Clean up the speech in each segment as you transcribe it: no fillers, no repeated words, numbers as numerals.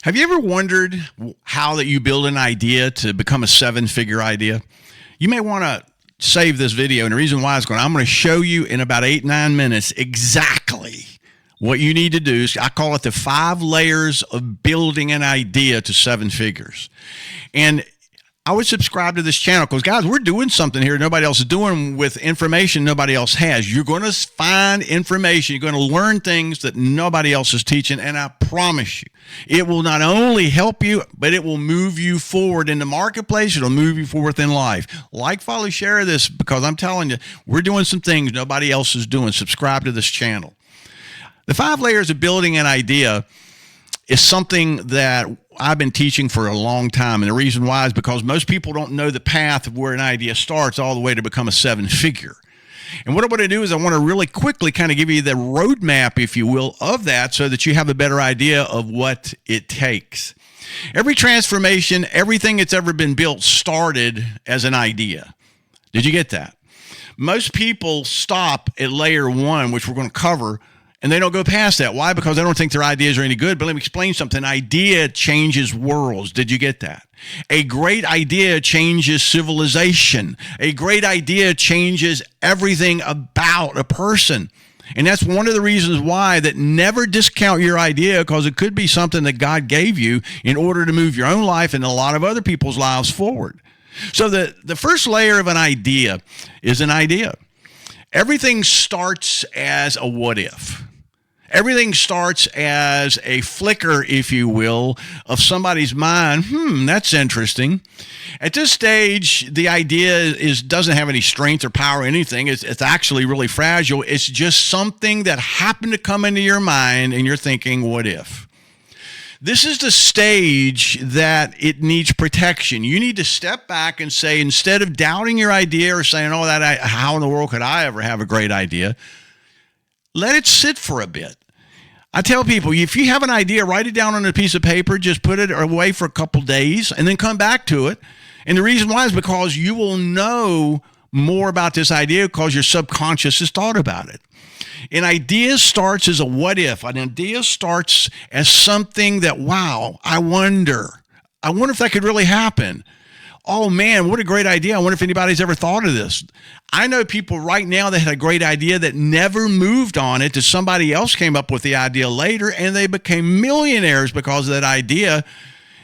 Have you ever wondered how that you build an idea to become a seven-figure idea? You may want to save this video, and the reason why is I'm going to show you in about 8-9 minutes exactly what you need to do. I call it the 5 layers of building an idea to 7 figures. And I would subscribe to this channel because, guys, we're doing something here nobody else is doing with information nobody else has. You're going to find information. You're going to learn things that nobody else is teaching, and I promise you, it will not only help you, but it will move you forward in the marketplace. It'll move you forward in life. Like, follow, share this, because I'm telling you, we're doing some things nobody else is doing. Subscribe to this channel. The 5 layers of building an idea is something that I've been teaching for a long time. And the reason why is because most people don't know the path of where an idea starts all the way to become a 7-figure. And what I want to do is I want to really quickly kind of give you the roadmap, if you will, of that so that you have a better idea of what it takes. Every transformation, everything that's ever been built started as an idea. Did you get that? Most people stop at layer 1, which we're going to cover, and they don't go past that. Why? Because they don't think their ideas are any good. But let me explain something. An idea changes worlds. Did you get that? A great idea changes civilization. A great idea changes everything about a person. And that's one of the reasons why that never discount your idea, because it could be something that God gave you in order to move your own life and a lot of other people's lives forward. So the first layer of an idea is an idea. Everything starts as a what if. Everything starts as a flicker, if you will, of somebody's mind. That's interesting. At this stage, the idea doesn't have any strength or power or anything. It's actually really fragile. It's just something that happened to come into your mind, and you're thinking, what if? This is the stage that it needs protection. You need to step back and say, instead of doubting your idea or saying, how in the world could I ever have a great idea? Let it sit for a bit. I tell people, if you have an idea, write it down on a piece of paper, just put it away for a couple days, and then come back to it. And the reason why is because you will know more about this idea because your subconscious has thought about it. An idea starts as a what if. An idea starts as something that, wow, I wonder if that could really happen. Oh man, what a great idea. I wonder if anybody's ever thought of this. I know people right now that had a great idea that never moved on it, that somebody else came up with the idea later, and they became millionaires because of that idea.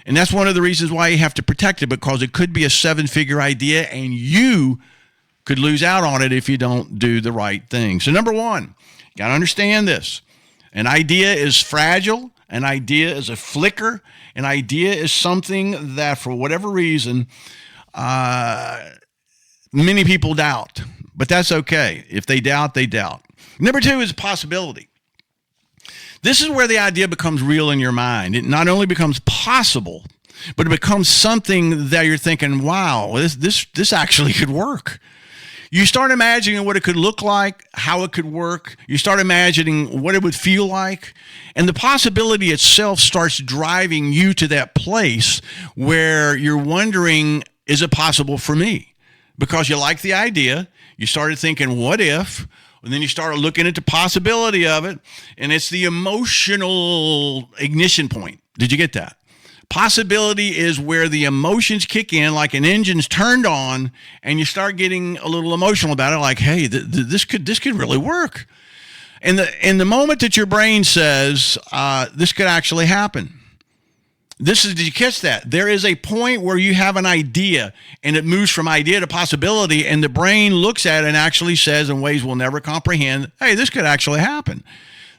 And that's one of the reasons why you have to protect it, because it could be a 7-figure idea and you could lose out on it if you don't do the right thing. So number 1, you got to understand this. An idea is fragile. An idea is a flicker. An idea is something that, for whatever reason, many people doubt. But that's okay. If they doubt, they doubt. Number 2 is possibility. This is where the idea becomes real in your mind. It not only becomes possible, but it becomes something that you're thinking, wow, this actually could work. You start imagining what it could look like, how it could work. You start imagining what it would feel like. And the possibility itself starts driving you to that place where you're wondering, is it possible for me? Because you like the idea. You started thinking, what if? And then you started looking at the possibility of it. And it's the emotional ignition point. Did you get that? Possibility is where the emotions kick in, like an engine's turned on, and you start getting a little emotional about it, like, hey, this could really work. And the moment that your brain says, this could actually happen. Did you catch that? There is a point where you have an idea, and it moves from idea to possibility, and the brain looks at it and actually says, in ways we'll never comprehend, hey, this could actually happen.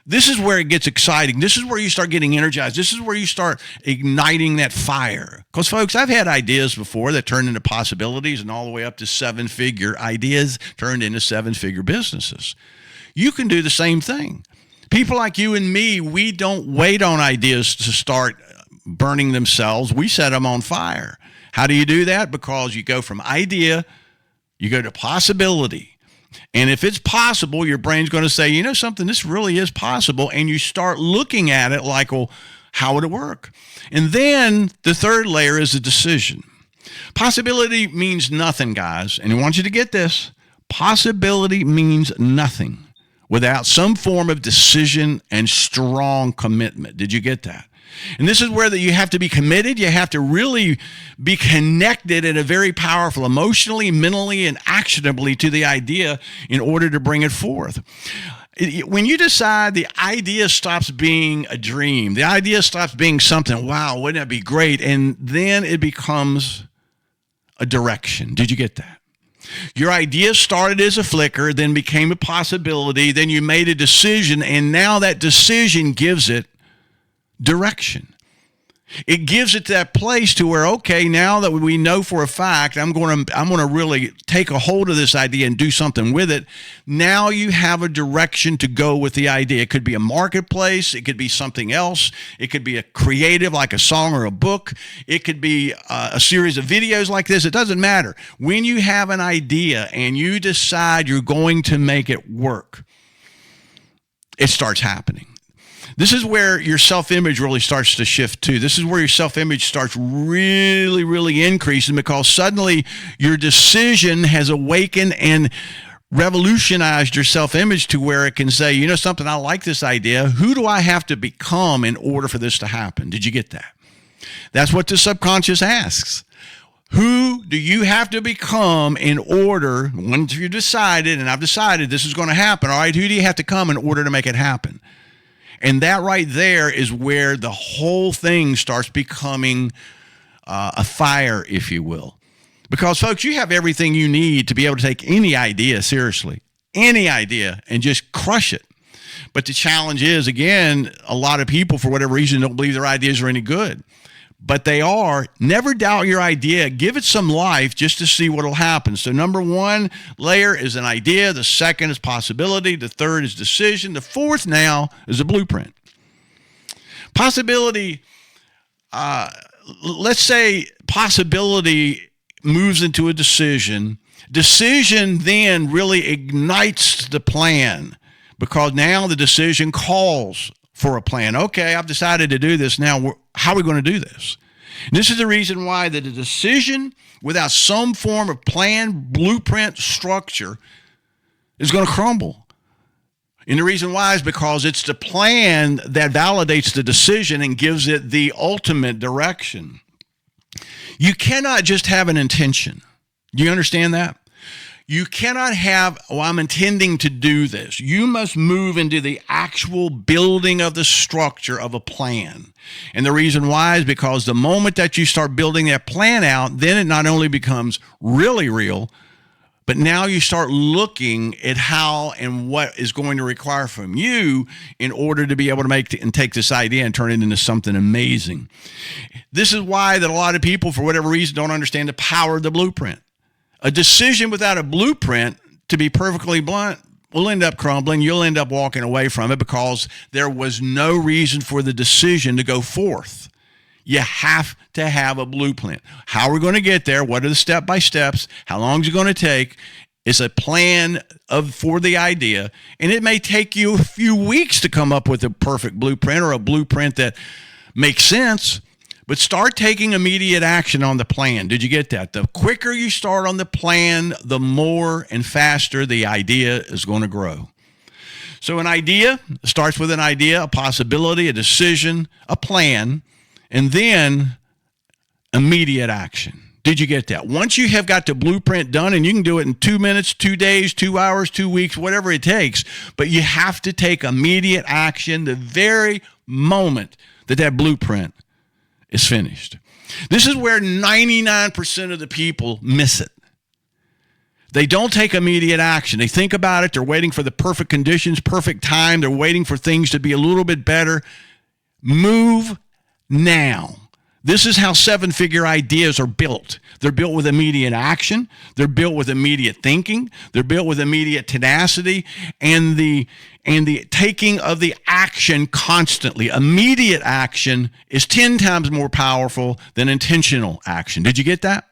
This is where it gets exciting. This is where you start getting energized. This is where you start igniting that fire. Because, folks, I've had ideas before that turned into possibilities, and all the way up to 7-figure ideas turned into 7-figure businesses. You can do the same thing. People like you and me, we don't wait on ideas to start burning themselves. We set them on fire. How do you do that? Because you go from idea, you go to possibility. And if it's possible, your brain's going to say, you know something, this really is possible. And you start looking at it like, well, how would it work? And then the third layer is a decision. Possibility means nothing, guys. And I want you to get this. Possibility means nothing without some form of decision and strong commitment. Did you get that? And this is where that you have to be committed. You have to really be connected in a very powerful, emotionally, mentally, and actionably to the idea in order to bring it forth. When you decide, the idea stops being a dream. The idea stops being something, wow, wouldn't that be great? And then it becomes a direction. Did you get that? Your idea started as a flicker, then became a possibility, then you made a decision, and now that decision gives it direction. It gives it that place to where, okay, now that we know for a fact, I'm going to really take a hold of this idea and do something with it. Now you have a direction to go with the idea. It could be a marketplace. It could be something else. It could be a creative, like a song or a book. It could be a series of videos like this. It doesn't matter. When you have an idea and you decide you're going to make it work, it starts happening. This is where your self-image really starts to shift too. This is where your self-image starts really, really increasing, because suddenly your decision has awakened and revolutionized your self-image to where it can say, you know something, I like this idea. Who do I have to become in order for this to happen? Did you get that? That's what the subconscious asks. Who do you have to become in order, once you decided, and I've decided this is going to happen, all right, who do you have to come in order to make it happen? And that right there is where the whole thing starts becoming a fire, if you will. Because, folks, you have everything you need to be able to take any idea seriously, any idea, and just crush it. But the challenge is, again, a lot of people, for whatever reason, don't believe their ideas are any good. But they are. Never doubt your idea. Give it some life just to see what will happen. So number one layer is an idea. The second is possibility. The third is decision. The fourth now is a blueprint. Possibility, let's say possibility moves into a decision. Decision then really ignites the plan, because now the decision calls for a plan. Okay, I've decided to do this. Now, how are we going to do this? And this is the reason why that a decision without some form of plan, blueprint, structure is going to crumble. And the reason why is because it's the plan that validates the decision and gives it the ultimate direction. You cannot just have an intention. Do you understand that? You cannot have, I'm intending to do this. You must move into the actual building of the structure of a plan. And the reason why is because the moment that you start building that plan out, then it not only becomes really real, but now you start looking at how and what is going to require from you in order to be able to make and take this idea and turn it into something amazing. This is why that a lot of people, for whatever reason, don't understand the power of the blueprint. A decision without a blueprint, to be perfectly blunt, will end up crumbling. You'll end up walking away from it because there was no reason for the decision to go forth. You have to have a blueprint. How are we going to get there? What are the step-by-steps? How long is it going to take? It's a plan for the idea, and it may take you a few weeks to come up with a perfect blueprint or a blueprint that makes sense. But start taking immediate action on the plan. Did you get that? The quicker you start on the plan, the more and faster the idea is going to grow. So an idea starts with an idea, a possibility, a decision, a plan, and then immediate action. Did you get that? Once you have got the blueprint done, and you can do it in 2 minutes, 2 days, 2 hours, 2 weeks, whatever it takes, but you have to take immediate action the very moment that that blueprint is finished. This is where 99% of the people miss it. They don't take immediate action. They think about it. They're waiting for the perfect conditions, perfect time. They're waiting for things to be a little bit better. Move now. This is how seven-figure ideas are built. They're built with immediate action. They're built with immediate thinking. They're built with immediate tenacity and the taking of the action constantly. Immediate action is 10 times more powerful than intentional action. Did you get that?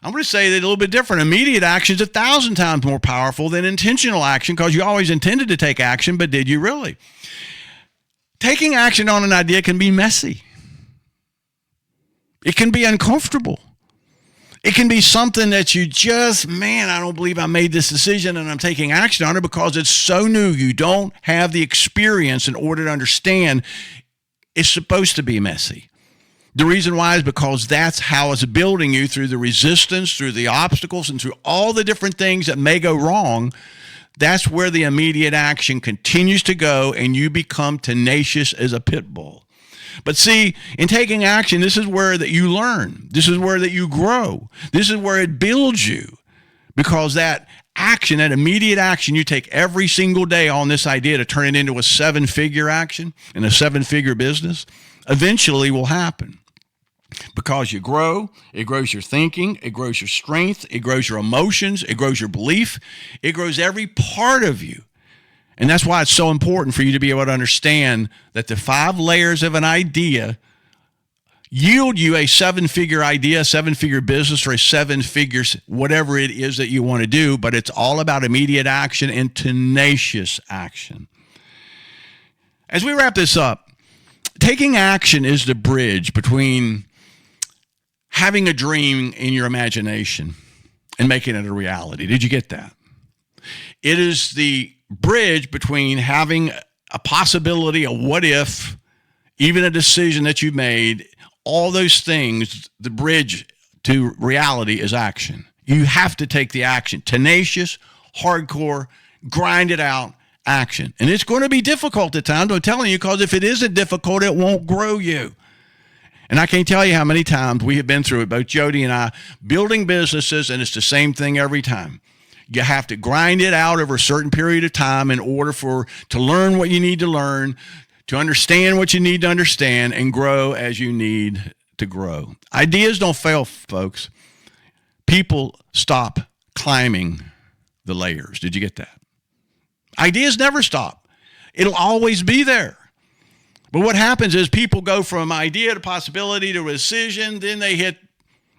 I'm going to say that a little bit different. Immediate action is 1,000 times more powerful than intentional action, because you always intended to take action, but did you really? Taking action on an idea can be messy. It can be uncomfortable. It can be something that you just, man, I don't believe I made this decision and I'm taking action on it, because it's so new. You don't have the experience in order to understand It's supposed to be messy. The reason why is because that's how it's building you through the resistance, through the obstacles, and through all the different things that may go wrong. That's where the immediate action continues to go, and you become tenacious as a pit bull. But see, in taking action, this is where that you learn. This is where that you grow. This is where it builds you, because that action, that immediate action you take every single day on this idea to turn it into a 7-figure action and a 7-figure business eventually will happen. Because you grow, it grows your thinking, it grows your strength, it grows your emotions, it grows your belief, it grows every part of you. And that's why it's so important for you to be able to understand that the 5 layers of an idea yield you a 7-figure idea, a 7-figure business, or a 7-figure whatever it is that you want to do, but it's all about immediate action and tenacious action. As we wrap this up, taking action is the bridge between having a dream in your imagination and making it a reality. Did you get that? It is the bridge between having a possibility, a what if, even a decision that you made, all those things. The bridge to reality is action. You have to take the action. Tenacious, hardcore, grind it out, action. And it's going to be difficult at times, I'm telling you, because if it isn't difficult, it won't grow you. And I can't tell you how many times we have been through it, both Jody and I, building businesses, and it's the same thing every time. You have to grind it out over a certain period of time in order to learn what you need to learn, to understand what you need to understand, and grow as you need to grow. Ideas don't fail, folks. People stop climbing the layers. Did you get that? Ideas never stop. It'll always be there. But what happens is people go from idea to possibility to decision, then they hit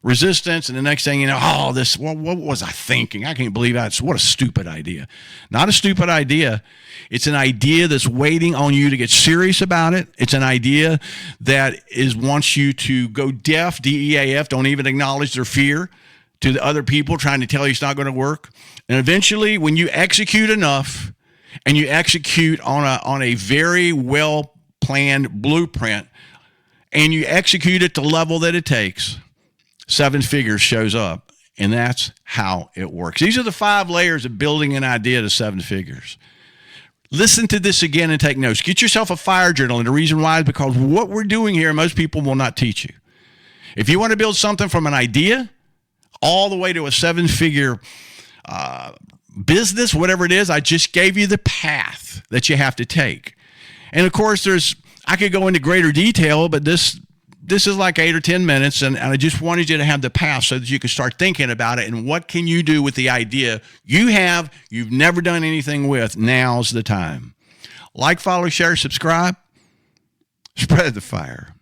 resistance, and the next thing you know, what was I thinking? I can't believe that. What a stupid idea. Not a stupid idea. It's an idea that's waiting on you to get serious about it. It's an idea that wants you to go deaf, DEAF, don't even acknowledge their fear to the other people trying to tell you it's not going to work. And eventually, when you execute enough, and you execute on a very well-planned blueprint, and you execute at the level that it takes, 7 figures shows up, and that's how it works. These are the 5 layers of building an idea to 7 figures. Listen to this again and take notes. Get yourself a fire journal, and the reason why is because what we're doing here, most people will not teach you. If you want to build something from an idea all the way to a 7-figure business, whatever it is, I just gave you the path that you have to take. And of course, I could go into greater detail, but this is like 8 or 10 minutes, and I just wanted you to have the path so that you can start thinking about it and what can you do with the idea you've never done anything with. Now's the time. Like, follow, share, subscribe. Spread the fire.